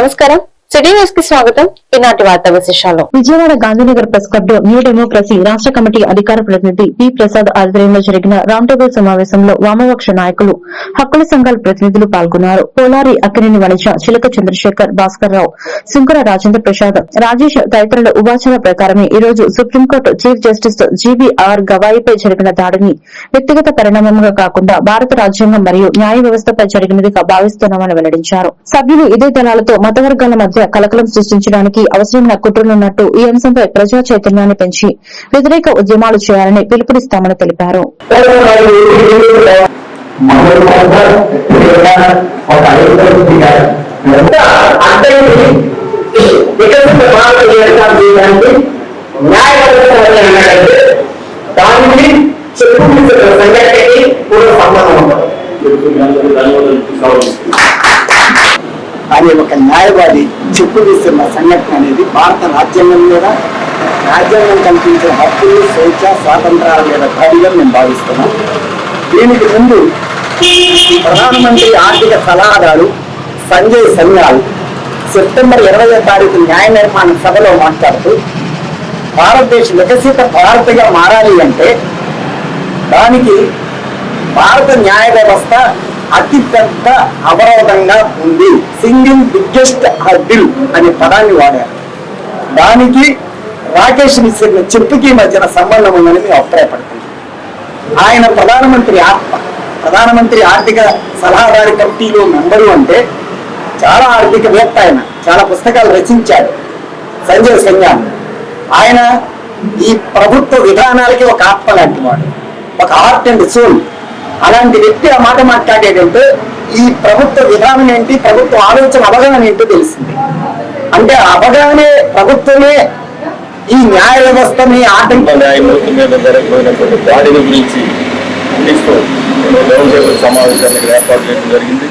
నమస్కారం, city news కి స్వాగతం. ఈనాటి వార్తా విశేషాలు. విజయవాడ గాంధీనగర్ ప్రెస్ క్లబ్ లో న్యూ డెమోక్రసీ రాష్ట్ర కమిటీ అధికార ప్రతినిధి పి ప్రసాద్ ఆధ్వర్యంలో జరిగిన రౌండ్ టేబుల్ సమావేశంలో వామపక్ష నాయకులు, హక్కుల సంఘాల ప్రతినిధులు పాల్గొన్నారు. పోలారి అక్కినేని వనిజ, చిలక చంద్రశేఖర్, భాస్కర్ రావు, శంకర రాజేంద్ర ప్రసాద్, రాజేష్ తదితరుల ఉవాచన ప్రకారమే ఈ రోజు సుప్రీంకోర్టు చీఫ్ జస్టిస్ జీవీఆర్ గవాయిపై జరిగిన దాడిని వ్యక్తిగత పరిణామంగా కాకుండా భారత రాజ్యాంగం మరియు న్యాయ వ్యవస్థపై జరిగినదిగా భావిస్తున్నామని వెల్లడించారు. సభ్యులు ఇదే దళాలతో మతవర్గాల మధ్య కలకలం సృష్టించడానికి అవసరమైన కుట్రలున్నట్టు ఈ అంశంపై ప్రజా చైతన్యాన్ని పెంచి వ్యతిరేక ఉద్యమాలు చేయాలని పిలుపునిస్తామని తెలిపారు. అది ఒక న్యాయవాది చెప్పుదీస్తున్న సంఘటన అనేది భారత రాజ్యాంగం మీద, రాజ్యాంగం కల్పించిన హక్కులు, స్వేచ్ఛ, స్వాతంత్రాల మీద దాడిగా మేము భావిస్తున్నాం. దీనికి ముందు ప్రధానమంత్రి ఆర్థిక సలహాదారు సంజయ్ సన్యాల్ సెప్టెంబర్ 20వ తారీఖు న్యాయ నిర్మాణ సభలో మాట్లాడుతూ భారతదేశ వికసిత భారత్గా మారాలి అంటే దానికి భారత న్యాయ వ్యవస్థ అతి పెద్ద అవరోధంగా ఉంది, సింగిల్ బిగ్గెస్ట్ హర్డిల్ అనే పదాన్ని వాడారు. దానికి రాకేష్ మిశ్రా చెప్పుకి మధ్యన సంబంధం ఉందని మేము అభిప్రాయపడుతున్నాం. ఆయన ప్రధానమంత్రి ఆర్థిక సలహాదారు కమిటీలో మెంబరు అంటే చాలా ఆర్థికవేత్త, ఆయన చాలా పుస్తకాలు రచించాడు. సంజయ్ సన్యాల్ ఆయన ఈ ప్రభుత్వ విధానాలకి ఒక ఆత్మ లాంటి వాడు, ఒక హార్ట్ అండ్ సోల్. అలాంటి వ్యక్తి ఆ మాట మాట్లాడేటంటే ఈ ప్రభుత్వ విధానం ఏంటి, ప్రభుత్వ ఆలోచన అవగాహన ఏంటో తెలిసింది. అంటే అవగాహనే ప్రభుత్వమే ఈ న్యాయ వ్యవస్థని న్యాయమూర్తి మీద జరగబోయినటువంటి దాడిని గురించి రౌండ్ టేబుల్ సమావేశానికి ఏర్పాటు చేయడం జరిగింది.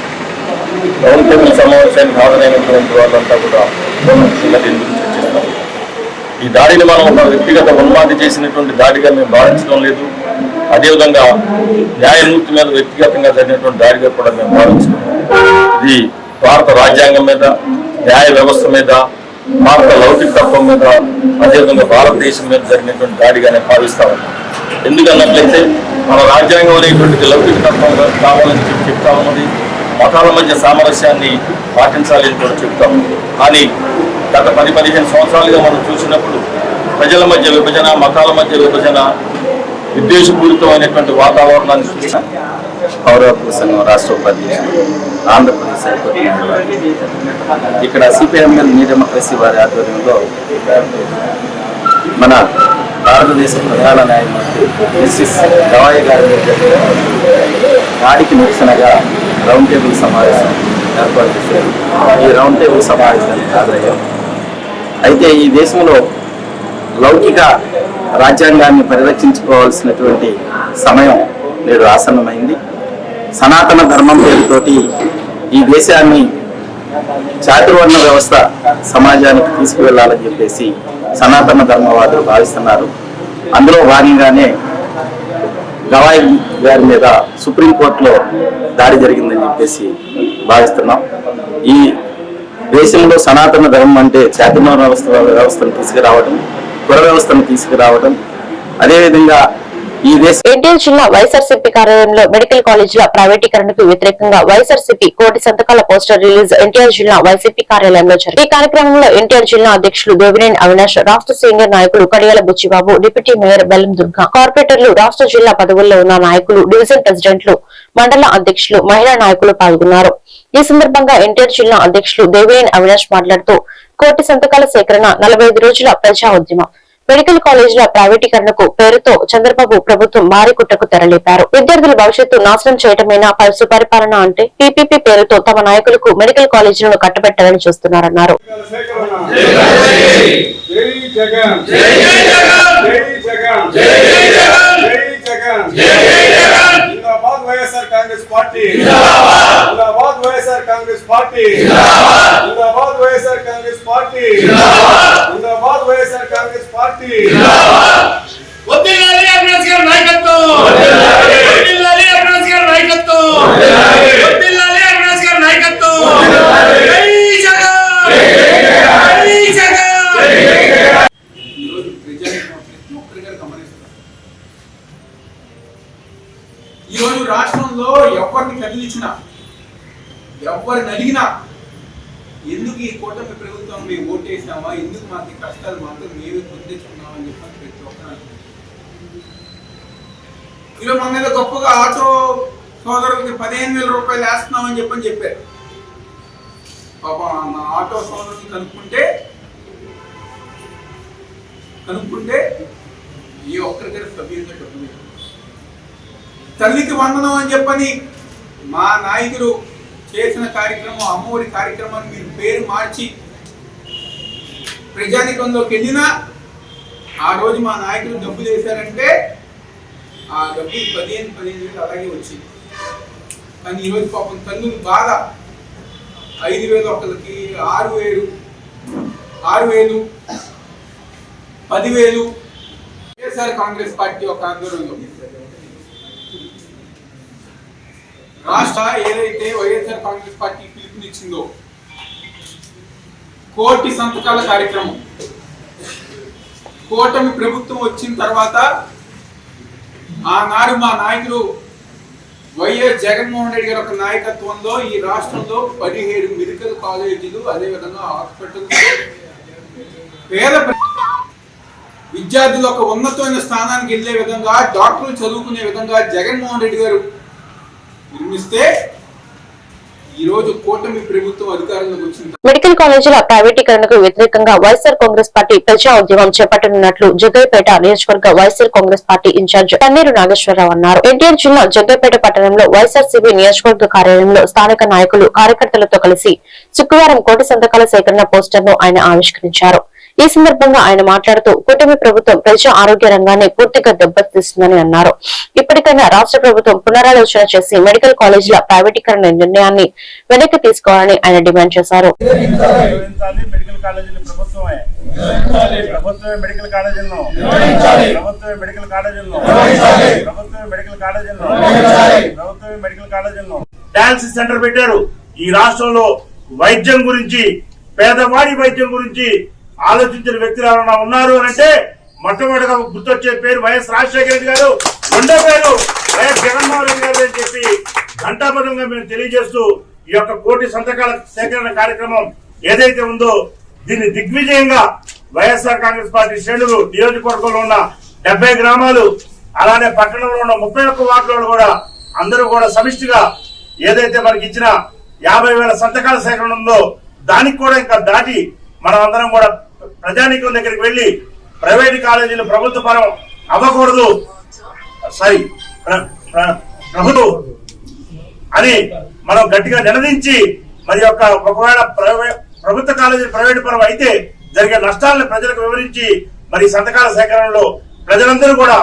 రౌండ్ టేబుల్ సమావేశానికి హాజరైనటువంటి వాళ్ళంతా కూడా దీని గురించి చర్చిస్తారు. ఈ దాడిని మనం ఒక వ్యక్తిగత ఉన్మాది చేసినటువంటి దాడిగా మేము భావించడం లేదు. అదేవిధంగా న్యాయమూర్తి మీద వ్యక్తిగతంగా జరిగినటువంటి దాడిగా కూడా మేము భావించడం. ఇది భారత రాజ్యాంగం మీద, న్యాయ వ్యవస్థ మీద, భారత లౌకికత్వం మీద, అదేవిధంగా భారతదేశం మీద జరిగినటువంటి దాడిగానే భావిస్తాము. ఎందుకన్నట్లయితే మన రాజ్యాంగం అనేటువంటిది లౌకికతత్వం కావాలని చెప్తా ఉన్నది, మతాల మధ్య సామరస్యాన్ని పాటించాలి అని కూడా చెప్తాము. కానీ గత 10-15 సంవత్సరాలుగా మనం చూసినప్పుడు ప్రజల మధ్య విభజన, మతాల మధ్య విభజన, విద్వేషపూరితమైనటువంటి వాతావరణాన్ని చూసిన పౌరత్వ సంఘం రాష్ట్ర ఉపాధ్యక్షుడు ఆంధ్రప్రదేశ్ ఇక్కడ సిపిఎంఎల్ న్యూ డెమోక్రసీ వారి ఆధ్వర్యంలో మన భారతదేశ ప్రధాన న్యాయమూర్తి జస్టిస్ గవాయి గారి దాడికి నిరసనగా రౌండ్ టేబుల్ సమావేశం ఏర్పాటు చేశారు. ఈ రౌండ్ టేబుల్ సమావేశానికి హాజరయ్యాం. అయితే ఈ దేశంలో లౌకిక రాజ్యాంగాన్ని పరిరక్షించుకోవాల్సినటువంటి సమయం నేడు ఆసన్నమైంది. సనాతన ధర్మం పేరుతోటి ఈ దేశాన్ని చాతుర్వర్ణ వ్యవస్థ సమాజానికి తీసుకువెళ్లాలని చెప్పేసి సనాతన ధర్మవాదులు భావిస్తున్నారు. అందులో భాగంగానే గవాయి గారి మీద సుప్రీంకోర్టులో దాడి జరిగిందని చెప్పేసి భావిస్తున్నాం. ఈ దేశంలో సనాతన ధర్మం అంటే చాతుర్వర్ణ వ్యవస్థను తీసుకురావడం, కుల వ్యవస్థను తీసుకురావడం, అదేవిధంగా ఈ దేశ ఎన్టీఆర్ జిల్లా వైఎస్ఆర్సీపీ కార్యాలయంలో మెడికల్ కాలేజీల ప్రైవేటీకరణకు వ్యతిరేకంగా వైఎస్ఆర్సీపీ కోటి సంతకాల పోస్టర్ రిలీజ్ ఎన్టీఆర్ జిల్లా వైసీపీ కార్యాలయంలో జరిగింది. ఈ కార్యక్రమంలో ఎన్టీఆర్ జిల్లా అధ్యక్షులు దేవినేని అవినాష్, రాష్ట్ర సీనియర్ నాయకులు కడియాల బుచ్చిబాబు, డిప్యూటీ మేయర్ బెల్లం దుర్గా, కార్పొరేటర్లు, రాష్ట్ర జిల్లా పదవుల్లో ఉన్న నాయకులు, డివిజన్ ప్రెసిడెంట్లు, మండల అధ్యక్షులు, మహిళా నాయకులు పాల్గొన్నారు. ఈ సందర్భంగా ఎన్టీఆర్ జిల్లా అధ్యక్షులు దేవినేని అవినాష్ మాట్లాడుతూ కోటి సంతకాల సేకరణ 45 రోజుల ప్రజా ఉద్యమం, మెడికల్ కాలేజీల ప్రైవేటీకరణకు పేరుతో చంద్రబాబు ప్రభుత్వం భారీ కుట్రకు తెరలేపారు. విద్యార్థుల భవిష్యత్తు నాశనం చేయటమేనా సుపరిపాలన అంటే? పీపీపీ పేరుతో తమ నాయకులకు మెడికల్ కాలేజీలను కట్టబెట్టాలని చూస్తున్నారన్నారు. ప్రభుత్వం మేము ఓటేసామా, ఎందుకు మాకు ఈ కష్టాలు మాత్రం మేమే పొందించుకున్నామని చెప్పి ప్రతి ఒక్కరు ఈరోజు మన మీద గొప్పగా ఆటో సోదరులకి 15,000 రూపాయలు వేస్తున్నామని చెప్పారు. పాపం మా ఆటో సోదరుని కనుక్కుంటే ఏ ఒక్కరికైనా సభ్యులుగా డబ్బులు తల్లికి వందనం అని చెప్పని మా నాయకులు చేసిన కార్యక్రమం, అమ్మఒడి కార్యక్రమాన్ని మీరు పేరు మార్చి ప్రజానికంలోకి వెళ్ళినా ఆ రోజు మా నాయకులు డబ్బులు వేశారంటే ఆ డబ్బులు 15,000 అలాగే వచ్చింది. కానీ ఈరోజు పాపం తల్లులు బాధ 5,000 ఒకరికి 6,000 10,000 వైఎస్ఆర్ కాంగ్రెస్ పార్టీ ఒక ఆందోళనలో రాష్ట్ర ఏదైతే వైఎస్ఆర్ కాంగ్రెస్ పార్టీ పిలుపునిచ్చిందో కోటి సంతకాల కార్యక్రమం, కూటమి ప్రభుత్వం వచ్చిన తర్వాత ఆనాడు మా నాయకుడు వైఎస్ జగన్మోహన్ రెడ్డి గారి ఒక నాయకత్వంలో ఈ రాష్ట్రంలో 17 మెడికల్ కాలేజీలు, అదేవిధంగా హాస్పిటల్స్, పేద విద్యార్థులు ఒక ఉన్నతమైన స్థానానికి వెళ్లే విధంగా, డాక్టర్లు చదువుకునే విధంగా జగన్మోహన్ రెడ్డి గారు నిర్మిస్తే ఈ రోజు కూటమి ప్రభుత్వం అధికారంలోకి వచ్చింది. మెడికల్ కాలేజీల ప్రైవేటీకరణకు వ్యతిరేకంగా వైఎస్ఆర్ కాంగ్రెస్ పార్టీ ప్రజా ఉద్యమం చేపట్టనున్నట్లు జగ్గయ్యపేట నియోజకవర్గ వైఎస్ఆర్ కాంగ్రెస్ పార్టీ ఇన్ఛార్జ్ తన్నీరు నాగేశ్వరరావు అన్నారు. ఎన్టీఆర్ జిల్లా జగ్గయ్యపేట పట్టణంలో వైఎస్ఆర్సీపీ నియోజకవర్గ కార్యాలయంలో స్థానిక నాయకులు, కార్యకర్తలతో కలిసి శుక్రవారం కోటి సంతకాల సేకరణ పోస్టర్ను ఆయన ఆవిష్కరించారు. ఈ సందర్భంగా ఆయన మాట్లాడుతూ కూటమి ప్రభుత్వం ప్రజా ఆరోగ్య రంగాన్ని పూర్తిగా దెబ్బతీస్తుందని అన్నారు. ఇప్పటికైనా రాష్ట్ర ప్రభుత్వం పునరాలోచన చేసి మెడికల్ కాలేజీల ప్రైవేటీకరణ నిర్ణయాన్ని వెనక్కి తీసుకోవాలని ఆయన డిమాండ్ చేశారు. డయాలసిస్ సెంటర్ పెట్టారు. ఈ రాష్ట్రంలో వైద్యం గురించి, పేదవాడి వైద్యం గురించి ఆలోచించిన వ్యక్తులు ఎవరైనా ఉన్నారు అంటే మొట్టమొదటిగా గుర్తొచ్చే పేరు వైఎస్ రాజశేఖర రెడ్డి గారు, రెండో పేరు వైఎస్ జగన్మోహన్ రెడ్డి గారు అని చెప్పి ఘంటాపథంగా మేము తెలియజేస్తూ ఈ యొక్క కోటి సంతకాల సేకరణ కార్యక్రమం ఏదైతే ఉందో దీన్ని దిగ్విజయంగా వైఎస్ఆర్ కాంగ్రెస్ పార్టీ శ్రేణులు, నియోజకవర్గంలో ఉన్న 70 గ్రామాలు, అలానే పట్టణంలో ఉన్న 31 వార్డులు కూడా అందరూ కూడా సమిష్టిగా ఏదైతే మనకి ఇచ్చిన 50,000 సంతకాల సేకరణ ఉందో దానికి కూడా ఇంకా దాటి మనం అందరం కూడా ప్రజానీకం దగ్గరికి వెళ్లి ప్రైవేట్ కాలేజీలు ప్రభుత్వ పరం అవ్వకూడదు, ప్రభుత్వం అని మనం గట్టిగా నిలదించి మరి యొక్క ఒకవేళ ప్రభుత్వ కాలేజీలు ప్రైవేట్ పరం అయితే జరిగే నష్టాలను ప్రజలకు వివరించి మరి సంతకాల సేకరణలో ప్రజలందరూ కూడా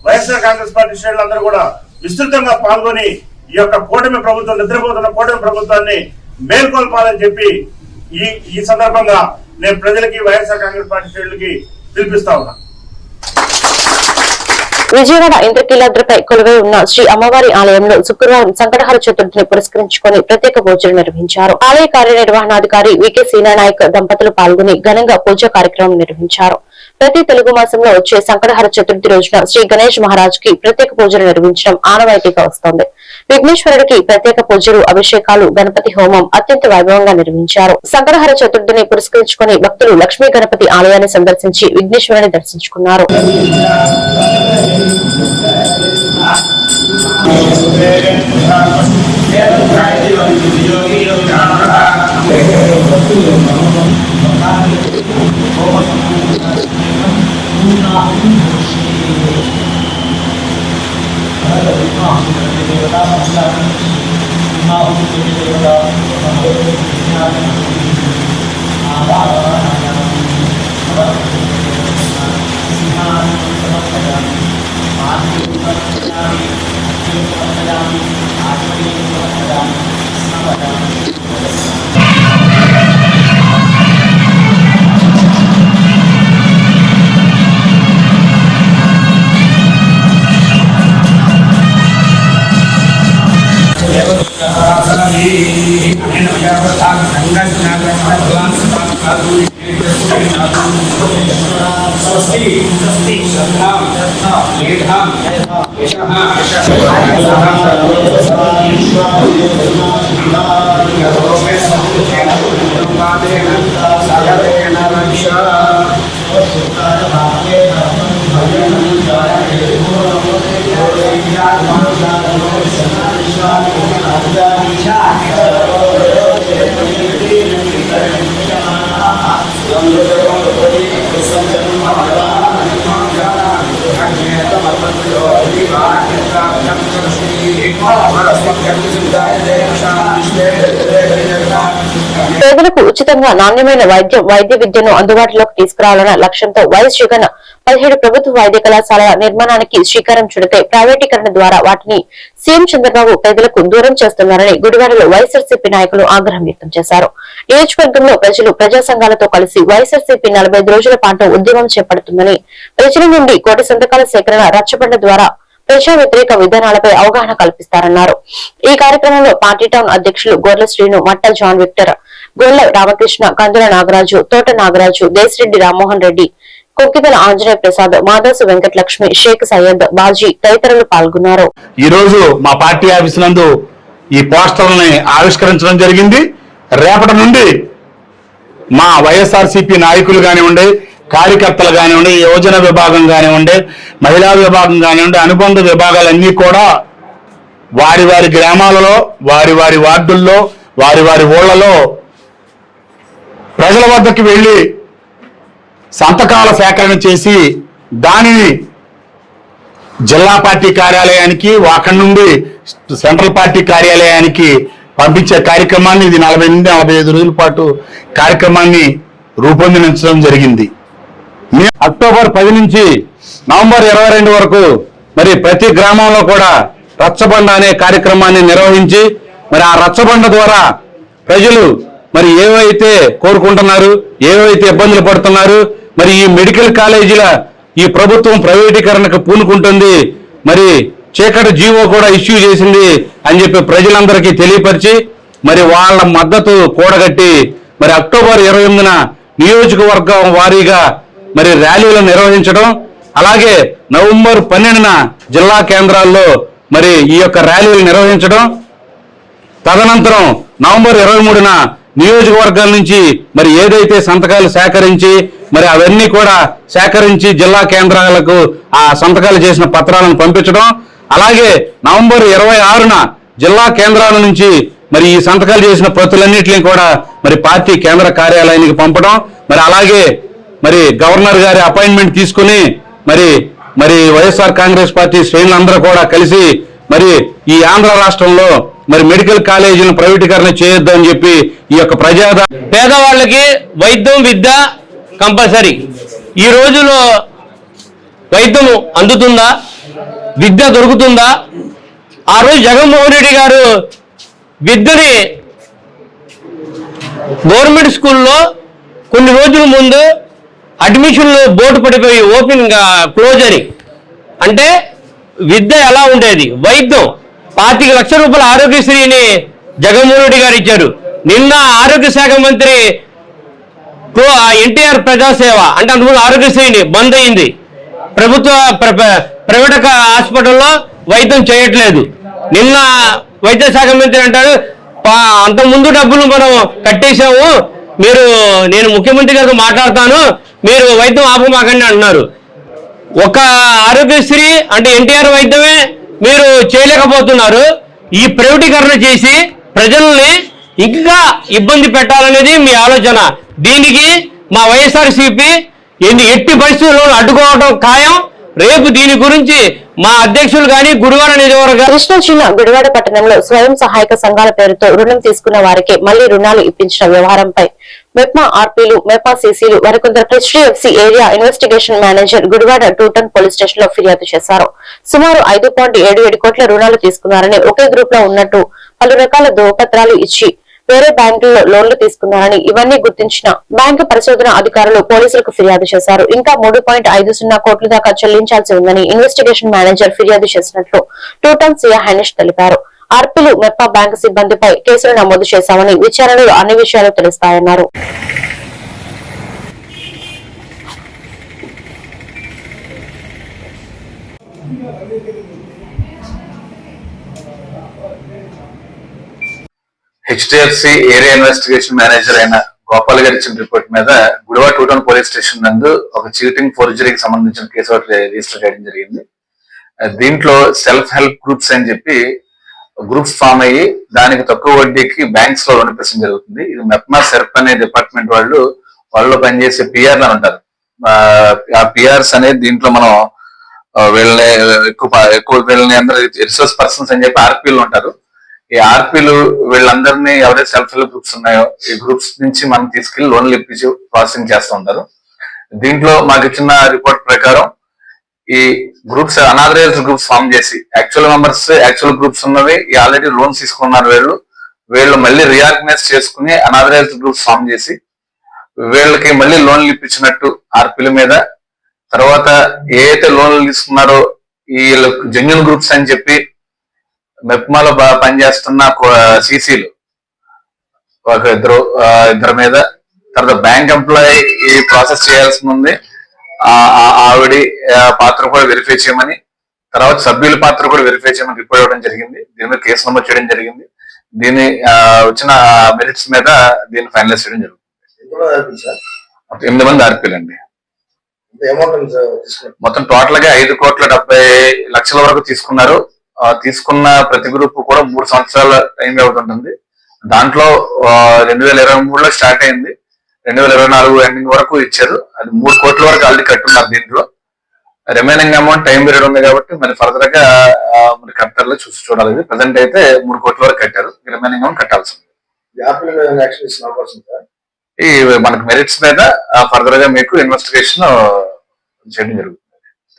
వైఎస్ఆర్ కాంగ్రెస్ పార్టీ శ్రేణులందరూ కూడా విస్తృతంగా పాల్గొని ఈ యొక్క కూటమి ప్రభుత్వం, నిద్రపోతున్న కూటమి ప్రభుత్వాన్ని మేల్కొల్పాలని చెప్పి ఈ సందర్భంగా నేను ప్రజలకి, వైఎస్ఆర్ కాంగ్రెస్ పార్టీ శ్రేణులకి పిలిపిస్తా ఉన్నా. విజయవాడ ఇంద్రకీలాద్రిపై కొలువై ఉన్న శ్రీ అమ్మవారి ఆలయంలో శుక్రవారం సంకటహర చతుర్థిని పురస్కరించుకుని ప్రత్యేక పూజలు నిర్వహించారు. ఆలయ కార్యనిర్వహణాధికారి వికే సీనానాయక్ దంపతులు పాల్గొని ఘనంగా పూజా కార్యక్రమం నిర్వహించారు. ప్రతి తెలుగు మాసంలో వచ్చే సంకటహర చతుర్థి రోజున శ్రీ గణేష్ మహారాజ్ కి ప్రత్యేక పూజలు నిర్వహించడం ఆనవాయితీగా వస్తోంది. విఘ్నేశ్వరుడికి ప్రత్యేక పూజలు, అభిషేకాలు, గణపతి హోమం అత్యంత వైభవంగా నిర్వహించారు. సంకటహర చతుర్థిని పురస్కరించుకుని భక్తులు లక్ష్మీ గణపతి ఆలయాన్ని సందర్శించి విఘ్నేశ్వరుని దర్శించుకున్నారు. Ini स्वस्ति मेधां यशः పేదలకు ఉచితంగా నాణ్యమైన వైద్య విద్యను అందుబాటులోకి తీసుకురావాలన్న లక్ష్యంతో వైఎస్ జగన్ 17 ప్రభుత్వ వైద్య కళాశాలల నిర్మాణానికి శ్రీకారం చుడితే ప్రైవేటీకరణ ద్వారా వాటిని సీఎం చంద్రబాబు పేదలకు దూరం చేస్తున్నారని గుడివాడలో వైఎస్ఆర్సీపీ నాయకులు ఆగ్రహం వ్యక్తం చేశారు. నియోజకవర్గంలో ప్రజలు ప్రజా సంఘాలతో కలిసి వైఎస్ఆర్సీపీ 45 రోజుల పాటు ఉద్యమం చేపడుతుందని, ప్రజల నుండి కోటి సంతకాల సేకరణ రచ్చబండ ద్వారా ప్రజా వ్యతిరేక విధానాలపై అవగాహన కల్పిస్తారన్నారు. ఈ కార్యక్రమంలో పార్టీ టౌన్ అధ్యక్షులు గొర్ల శ్రీను, మట్ట జాన్ విక్టర్, గొల్ల రామకృష్ణ, కందుల నాగరాజు, తోట నాగరాజు, దేశిరెడ్డి రామ్మోహన్ రెడ్డి, కొక్కిదల ఆంజనేయ ప్రసాద్, మాదాసు వెంకటలక్ష్మి, షేక్ సయ్యద్, బాజీ తదితరులు పాల్గొన్నారు. ఈ రోజు మా పార్టీ ఆఫీస్ నందు ఈ పోస్టర్లని ఆవిష్కరించడం జరిగింది. రేపటి నుండి మా వైఎస్ఆర్సీపీ నాయకులు కానివ్వండి, కార్యకర్తలు కానివ్వండి, యువజన విభాగం కానివ్వండి, మహిళా విభాగం కానివ్వండి, అనుబంధ విభాగాలన్నీ కూడా వారి వారి గ్రామాలలో, వారి వారి వార్డుల్లో, వారి వారి ఊళ్ళలో ప్రజల వద్దకు వెళ్ళి సంతకాల సేకరణ చేసి దానిని జిల్లా పార్టీ కార్యాలయానికి, అక్కడి నుండి సెంట్రల్ పార్టీ కార్యాలయానికి పంపించే కార్యక్రమాన్ని, ఇది 45 రోజుల పాటు కార్యక్రమాన్ని రూపొందించడం జరిగింది. అక్టోబర్ 10 నుంచి నవంబర్ 22 వరకు మరి ప్రతి గ్రామంలో కూడా రచ్చబండ అనే కార్యక్రమాన్ని నిర్వహించి మరి ఆ రచ్చబండ ద్వారా ప్రజలు మరి ఏవైతే కోరుకుంటున్నారు, ఏవైతే ఇబ్బందులు పడుతున్నారు, మరి ఈ మెడికల్ కాలేజీల ఈ ప్రభుత్వం ప్రైవేటీకరణకు పూనుకుంటుంది, మరి చీకటి జీవో కూడా ఇష్యూ చేసింది అని చెప్పి ప్రజలందరికీ తెలియపరిచి మరి వాళ్ళ మద్దతు కూడగట్టి మరి అక్టోబర్ 28న నియోజకవర్గం వారీగా మరి ర్యాలీలు నిర్వహించడం, అలాగే నవంబర్ 12న జిల్లా కేంద్రాల్లో మరి ఈ యొక్క ర్యాలీలు నిర్వహించడం, తదనంతరం నవంబర్ 23న నియోజకవర్గాల నుంచి మరి ఏదైతే సంతకాలు సేకరించి మరి అవన్నీ కూడా సేకరించి జిల్లా కేంద్రాలకు ఆ సంతకాలు చేసిన పత్రాలను పంపించడం, అలాగే నవంబర్ 26న జిల్లా కేంద్రాల నుంచి మరి ఈ సంతకాలు చేసిన ప్రతులన్నింటినీ కూడా మరి పార్టీ కేంద్ర కార్యాలయానికి పంపడం, మరి అలాగే మరి గవర్నర్ గారి అపాయింట్మెంట్ తీసుకుని మరి మరి వైఎస్ఆర్ కాంగ్రెస్ పార్టీ శ్రేణులందరూ కూడా కలిసి మరి ఈ ఆంధ్ర రాష్ట్రంలో మరి మెడికల్ కాలేజీలను ప్రైవేటీకరణ చేయొద్దు అని చెప్పి ఈ యొక్క పేదవాళ్ళకి వైద్యం విద్య కంపల్సరీ. ఈ రోజులో వైద్యం అందుతుందా, విద్య దొరుకుతుందా? ఆ రోజు జగన్మోహన్ రెడ్డి గారు విద్యని గవర్నమెంట్ స్కూల్లో కొన్ని రోజుల ముందు అడ్మిషన్లు బోర్డు పడిపోయి ఓపెన్ క్లోజ్ అని, అంటే విద్య ఎలా ఉండేది, వైద్యం 25 లక్షల రూపాయల ఆరోగ్యశ్రీని జగన్మోహన్ రెడ్డి గారు ఇచ్చారు. నిన్న ఆరోగ్య శాఖ మంత్రి ఎన్టీఆర్ ప్రజాసేవ అంటే అందులో ఆరోగ్యశ్రీని బంద్ అయింది. ప్రైవేట్ హాస్పిటల్లో వైద్యం చేయట్లేదు. నిన్న వైద్య శాఖ మంత్రి అంటారు, అంతకుముందు డబ్బులు మనం కట్టేశాము, నేను ముఖ్యమంత్రి గారితో మాట్లాడతాను, మీరు వైద్యం ఆపమాకండి అంటున్నారు. ఒక ఆరోగ్యశ్రీ అంటే ఎన్టీఆర్ వైద్యమే మీరు చేయలేకపోతున్నారు. ఈ ప్రైవేటీకరణ చేసి ప్రజల్ని ఇంకా ఇబ్బంది పెట్టాలనేది మీ ఆలోచన. దీనికి మా వైఎస్ఆర్సీపీ ఎట్టి పరిస్థితుల్లో అడ్డుకోవడం ఖాయం. రేపు దీని గురించి మా అధ్యక్షులు గాని గుడివాడ నియోజకవర్గ కృష్ణా జిల్లా గుడివాడ పట్టణంలో స్వయం సహాయక సంఘాల పేరుతో రుణం తీసుకున్న వారికి మళ్లీ రుణాలు ఇప్పించిన వ్యవహారంపై మెప్మా ఆర్పీలు, మెప్మా సీసీలు మరికొందరు HDFC area investigation manager Gudivada 2 police station లో ఫిర్యాదు చేశారు. సుమారు 5.77 కోట్ల రుణాలు తీసుకున్నారని, ఒకే గ్రూప్ లో ఉన్నట్టు పలు రకాల ధ్రువపత్రాలు ఇచ్చి వేరే బ్యాంకుల్లో లోన్లు తీసుకున్నారని, ఇవన్నీ గుర్తించిన బ్యాంకు పరిశోధన అధికారులు పోలీసులకు ఫిర్యాదు చేశారు. ఇంకా 3.50 కోట్ల దాకా చెల్లించాల్సి ఉందని ఇన్వెస్టిగేషన్ మేనేజర్ ఫిర్యాదు చేసినట్లు 2 సిఐ హనీష్ తెలిపారు. ఆర్పీలు, మెప్పా బ్యాంకు సిబ్బందిపై కేసులు నమోదు చేశామని, విచారణలో అన్ని విషయాలు తెలుస్తాయన్నారు. హెచ్డిఎఫ్సి ఏరియా ఇన్వెస్టిగేషన్ మేనేజర్ అయిన గోపాల్ గారి ఇచ్చిన రిపోర్ట్ మీద గుడివా 2 టౌన్ పోలీస్ స్టేషన్ నందు ఒక చీటింగ్ ఫోర్జరీకి సంబంధించిన కేసు ఒకటి రిజిస్టర్ చేయడం జరిగింది. దీంట్లో సెల్ఫ్ హెల్ప్ గ్రూప్స్ అని చెప్పి గ్రూప్స్ ఫామ్ అయ్యి దానికి తక్కువ వడ్డీకి బ్యాంక్స్ లో లోన్ ఇప్పించడం జరుగుతుంది. ఇది మెప్మా సెర్ప్ అనే డిపార్ట్మెంట్ వాళ్ళు పనిచేసే పిఆర్లు అంటారు. ఆ పిఆర్స్ అనేది దీంట్లో మనం వీళ్ళని ఎక్కువ వీళ్ళని అందరూ రిసోర్స్ పర్సన్స్ అని చెప్పి ఆర్పీలు ఉంటారు. ఈ ఆర్పీలు వీళ్ళందరినీ ఎవరైతే సెల్ఫ్ హెల్ప్ గ్రూప్స్ ఉన్నాయో ఈ గ్రూప్స్ నుంచి మనం తీసుకెళ్లి లోన్లు ఇప్పించి ప్రాసెసింగ్ చేస్తూ ఉంటారు. దీంట్లో మాకు ఇచ్చిన రిపోర్ట్ ప్రకారం ఈ గ్రూప్స్ అనాథరైజ్డ్ గ్రూప్స్ ఫామ్ చేసి యాక్చువల్ మెంబర్స్ యాక్చువల్ గ్రూప్స్ ఉన్నవి ఆల్రెడీ లోన్స్ తీసుకున్నారు. వీళ్ళు మళ్ళీ రీఆర్గనైజ్ చేసుకుని అనాథరైజ్డ్ గ్రూప్స్ ఫామ్ చేసి వీళ్ళకి మళ్ళీ లోన్లు ఇప్పించినట్టు ఆర్పీల మీద, తర్వాత ఏ అయితే లోన్లు తీసుకున్నారో ఈ జెన్యున్ గ్రూప్స్ అని చెప్పి మెప్మాలో పనిచేస్తున్న సీసీలు ఒక ఇద్దరు మీద, తర్వాత బ్యాంక్ ఎంప్లాయీ ఈ ప్రాసెస్ చేయాల్సి ఉంది ఆవిడ పాత్ర కూడా వెరిఫై చేయమని, తర్వాత సభ్యుల పాత్ర కూడా వెరిఫై చేయమని రిపోర్ట్ ఇవ్వడం జరిగింది. దీని మీద కేసు నమోదు చేయడం జరిగింది. దీని వచ్చిన మెరిట్స్ మీద దీన్ని ఫైనలైజ్ చేయడం జరుగుతుంది. 8 మంది ఆర్పీలు అండి. మొత్తం టోటల్ గా 5,70,00,000 వరకు తీసుకున్నారు. తీసుకున్న ప్రతి గ్రూప్ కూడా 3 సంవత్సరాల టైం అవుతుంటుంది. దాంట్లో 2023లో స్టార్ట్ అయింది, 2024 ఎండింగ్ వరకు ఇచ్చారు. అది 3 కోట్ల వరకు ఆల్రెడీ కట్టున్నారు. దీంట్లో రిమైనింగ్ అమౌంట్ టైం పీరియడ్ ఉంది కాబట్టి మరి ఫర్దర్ గా మరి కట్టాలో చూడాలి. ప్రెసెంట్ అయితే 3 కోట్ల వరకు కట్టారు, రిమైనింగ్ అమౌంట్ కట్టాల్సి ఉంది. ఈ మనకు మెరిట్స్ మీద ఫర్దర్ గా మీకు ఇన్వెస్టిగేషన్ చేయడం జరుగుతుంది.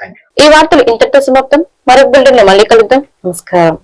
Thank you. ఈ వార్తలు ఇంతటితో సమాప్తం. మరొక బిల్డర్ మళ్ళీ కలుద్దాం. నమస్కారం.